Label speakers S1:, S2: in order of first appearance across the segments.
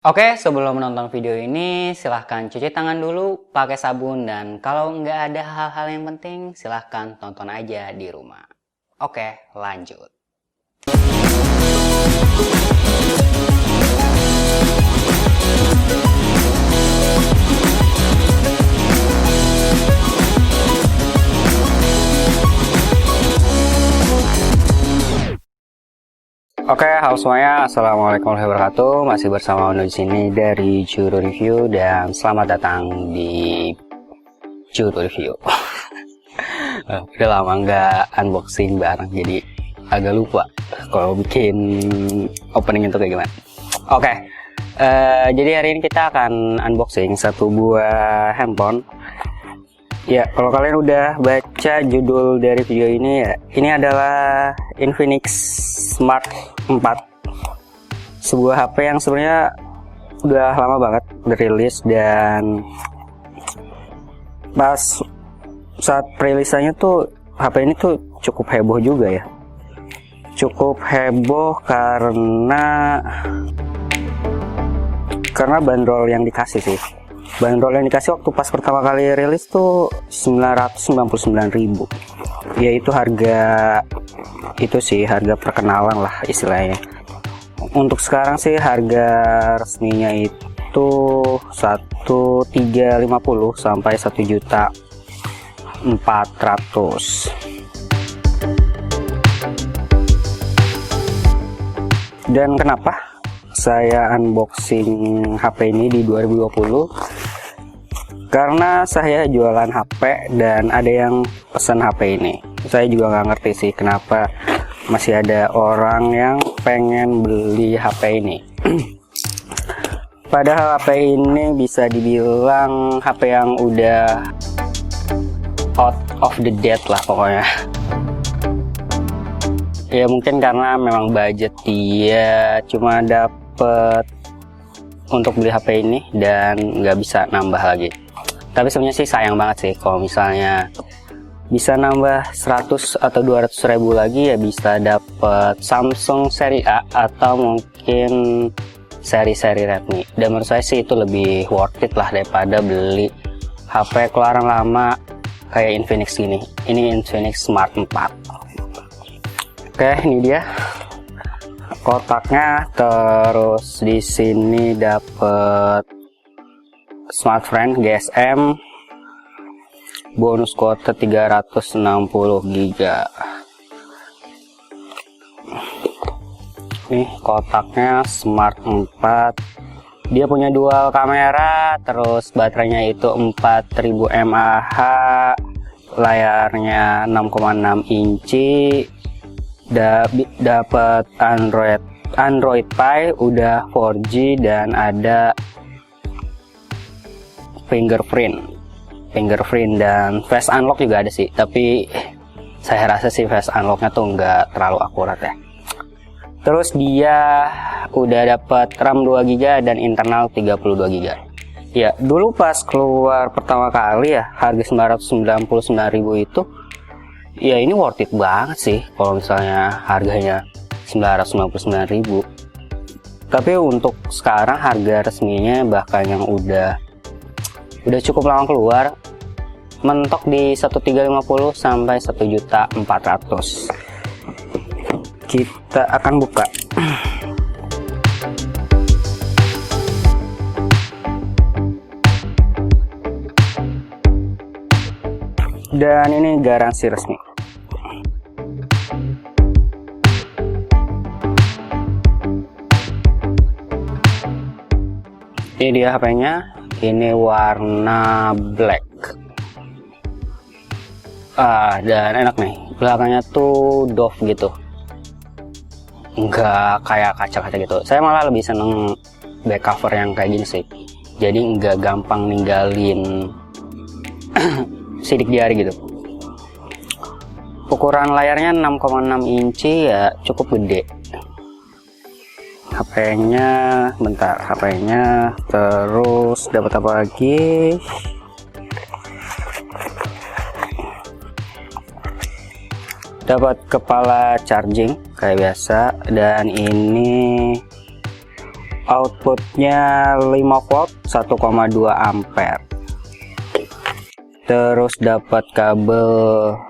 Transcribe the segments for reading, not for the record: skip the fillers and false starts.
S1: Oke, sebelum menonton video ini, silahkan cuci tangan dulu pakai sabun. Dan kalau nggak ada hal-hal yang penting, silahkan tonton aja di rumah. Oke, lanjut. Oke, halo semuanya. Assalamualaikum warahmatullahi wabarakatuh. Masih bersama Uno di sini dari Juru Review dan selamat datang di Juru Review. Udah lama nggak unboxing bareng, jadi agak lupa kalau bikin opening itu kayak gimana. Oke, jadi hari ini kita akan unboxing satu buah handphone. Ya, kalau kalian udah baca judul dari video ini ya, ini adalah Infinix Smart 4. Sebuah HP yang sebenarnya udah lama banget dirilis, dan pas saat perilisannya tuh HP ini tuh cukup heboh juga ya. Cukup heboh karena bandrol yang dikasih sih. Bandrol yang dikasih waktu pas pertama kali rilis tuh 999.000. Yaitu harga itu sih, harga perkenalan lah istilahnya. Untuk sekarang sih harga resminya itu 1.350 sampai 1.400.000. Dan kenapa saya unboxing HP ini di 2020? Karena saya jualan HP dan ada yang pesan HP ini. Saya juga nggak ngerti sih kenapa masih ada orang yang pengen beli HP ini. Padahal HP ini bisa dibilang HP yang udah out of the date lah pokoknya. Ya mungkin karena memang budget dia cuma dapet untuk beli HP ini dan nggak bisa nambah lagi. Tapi sebenarnya sih sayang banget sih kalau misalnya bisa nambah 100 atau 200.000 lagi, ya bisa dapet Samsung seri A atau mungkin seri-seri Redmi. Dan menurut saya sih itu lebih worth it lah daripada beli HP keluaran lama kayak Infinix gini. Ini Infinix Smart 4. Oke, ini dia kotaknya. Terus di sini dapet Smart Friend GSM, bonus kuota 360 GB. Nih kotaknya Smart 4. Dia punya dual kamera, terus baterainya itu 4000 mAh, layarnya 6,6 inci, dapat Android Pie, udah 4G, dan ada fingerprint dan face unlock juga ada sih, tapi saya rasa sih face unlocknya tuh nggak terlalu akurat ya. Terus dia udah dapat RAM 2GB dan internal 32GB. Ya dulu pas keluar pertama kali ya harga 999.000 itu ya ini worth it banget sih kalau misalnya harganya 999.000. Tapi untuk sekarang harga resminya bahkan yang udah cukup lama keluar, mentok di 1.350 sampai 1.400.000. Kita akan buka. Dan ini garansi resmi. Ini dia HP-nya. Ini warna black. Dan enak nih. Belakangnya tuh doff gitu. Nggak kayak kaca-kaca gitu. Saya malah lebih seneng back cover yang kayak gini sih. Jadi nggak gampang ninggalin sidik jari gitu. Ukuran layarnya 6,6 inci ya, cukup gede. HP-nya, terus dapat apa lagi? Dapat kepala charging kayak biasa, dan ini outputnya 5 volt 1,2 ampere. Terus dapat kabel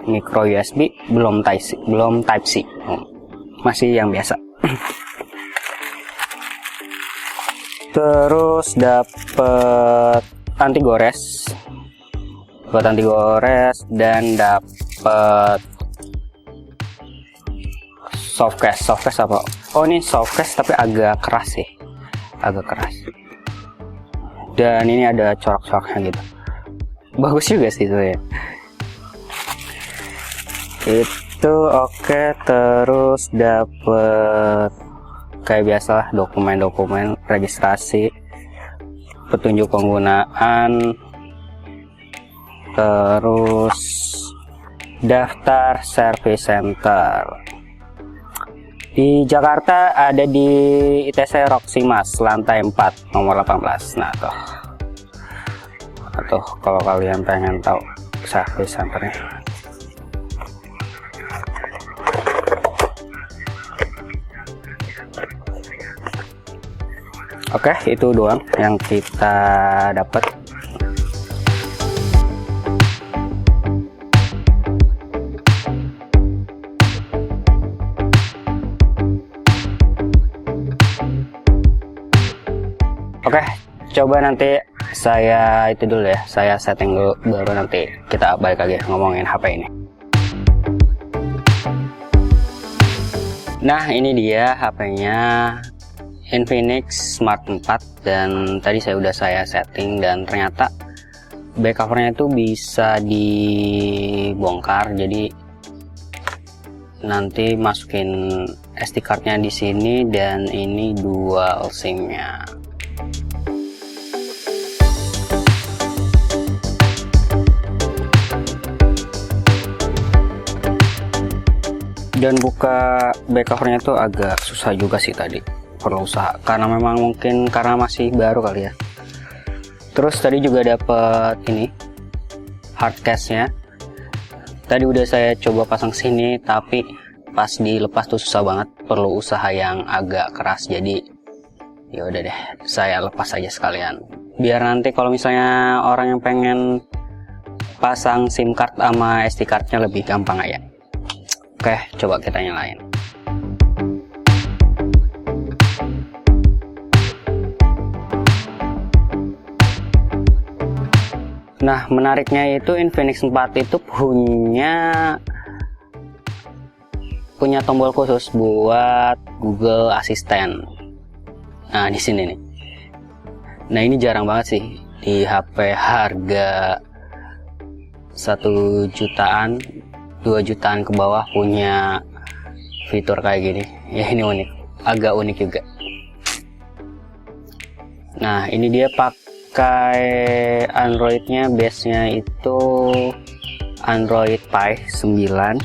S1: micro USB, belum type C, masih yang biasa. Terus dapat anti gores, dan dapat softcase apa? Oh, ini softcase tapi agak keras sih, dan ini ada corak-coraknya gitu. Bagus juga sih itu ya. Itu oke. Terus dapet kayak biasalah dokumen registrasi, petunjuk penggunaan, terus daftar service center. Di Jakarta ada di ITC Roximas lantai 4 nomor 18. Nah tuh kalau kalian pengen tahu service centernya. Oke, itu doang yang kita dapat. Oke, coba nanti saya itu dulu ya, saya setting dulu, baru nanti kita balik lagi ngomongin HP ini. Nah, ini dia HP-nya, Infinix Smart 4, dan tadi saya setting, dan ternyata back covernya itu bisa dibongkar. Jadi nanti masukin SD cardnya di sini, dan ini dual SIM-nya. Dan buka back covernya itu agak susah juga sih tadi, perlu usaha karena memang mungkin karena masih baru kali ya. Terus tadi juga dapat ini hardcase-nya. Tadi udah saya coba pasang sini, tapi pas dilepas tuh susah banget, perlu usaha yang agak keras. Jadi ya udah deh, saya lepas aja sekalian. Biar nanti kalau misalnya orang yang pengen pasang SIM card sama SD card-nya lebih gampang aja. Oke, coba kita nyalain. Nah, menariknya itu Infinix 4 itu punya tombol khusus buat Google Assistant. Nah, di sini nih. Nah, ini jarang banget sih di HP harga 1 jutaan, 2 jutaan ke bawah punya fitur kayak gini. Ya, ini unik, agak unik juga. Nah, ini dia pakai Android-nya, base-nya itu Android Pie 9.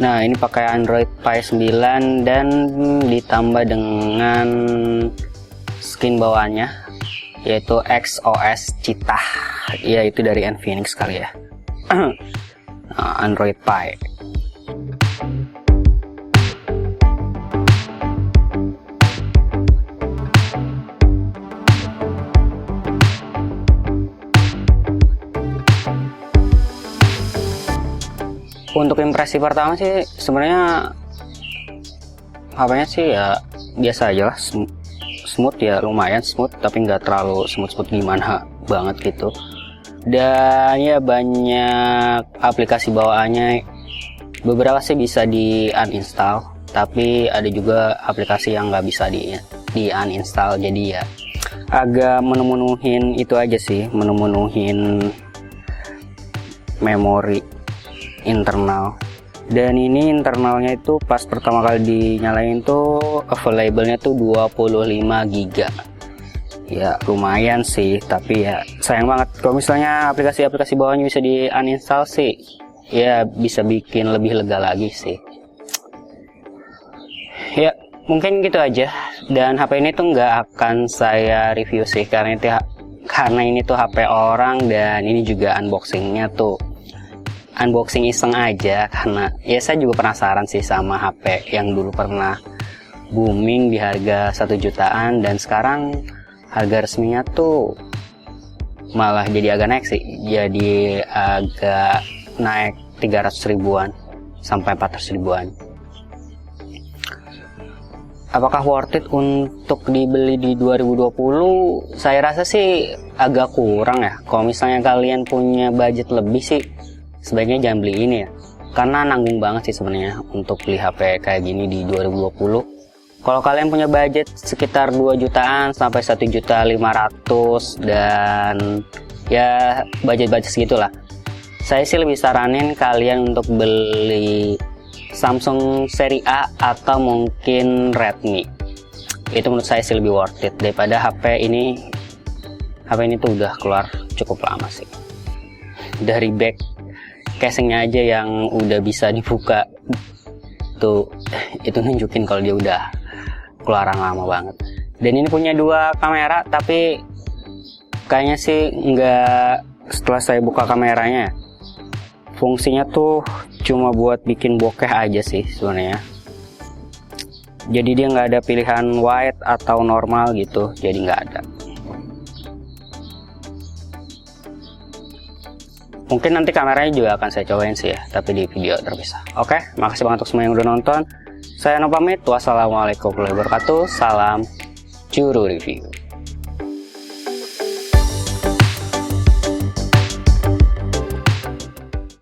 S1: Nah, ini pakai Android Pie 9 dan ditambah dengan skin bawaannya yaitu XOS Cheetah. Ya, itu dari Infinix kali ya. Android Pie. Untuk impresi pertama sih sebenarnya HP-nya sih ya biasa aja lah, smooth ya, lumayan smooth tapi nggak terlalu smooth gimana banget gitu. Dan ya banyak aplikasi bawaannya, beberapa sih bisa di uninstall, tapi ada juga aplikasi yang nggak bisa di uninstall. Jadi ya agak memenuhin itu aja sih, memenuhin memori internal. Dan ini internalnya itu pas pertama kali dinyalain tuh available-nya tuh 25 GB. Ya lumayan sih, tapi ya sayang banget kalau misalnya aplikasi-aplikasi bawahnya bisa di uninstall sih. Ya bisa bikin lebih lega lagi sih. Ya mungkin gitu aja. Dan HP ini tuh nggak akan saya review sih karena ini tuh HP orang, dan ini juga unboxingnya tuh unboxing iseng aja, karena ya saya juga penasaran sih sama HP yang dulu pernah booming di harga 1 jutaan dan sekarang harga resminya tuh malah jadi agak naik sih, jadi agak naik 300 ribuan sampai 400 ribuan. Apakah worth it untuk dibeli di 2020? Saya rasa sih agak kurang ya. Kalau misalnya kalian punya budget lebih sih, sebaiknya jangan beli ini ya. Karena nanggung banget sih sebenarnya untuk beli HP kayak gini di 2020. Kalau kalian punya budget sekitar 2 jutaan sampai 1.500.000 dan ya budget-budget segitulah. Saya sih lebih saranin kalian untuk beli Samsung seri A atau mungkin Redmi. Itu menurut saya sih lebih worth it daripada HP ini. HP ini tuh udah keluar cukup lama sih. Dari back casingnya aja yang udah bisa dibuka tuh, itu nunjukin kalau dia udah keluaran lama banget. Dan ini punya 2 kamera, tapi kayaknya sih nggak, setelah saya buka kameranya fungsinya tuh cuma buat bikin bokeh aja sih sebenarnya. Jadi dia nggak ada pilihan wide atau normal gitu, jadi nggak ada. Mungkin nanti kameranya juga akan saya cobain sih ya, tapi di video terpisah. Oke, makasih banget untuk semua yang udah nonton. Saya No pamit. Wassalamualaikum warahmatullahi wabarakatuh. Salam Curu Review.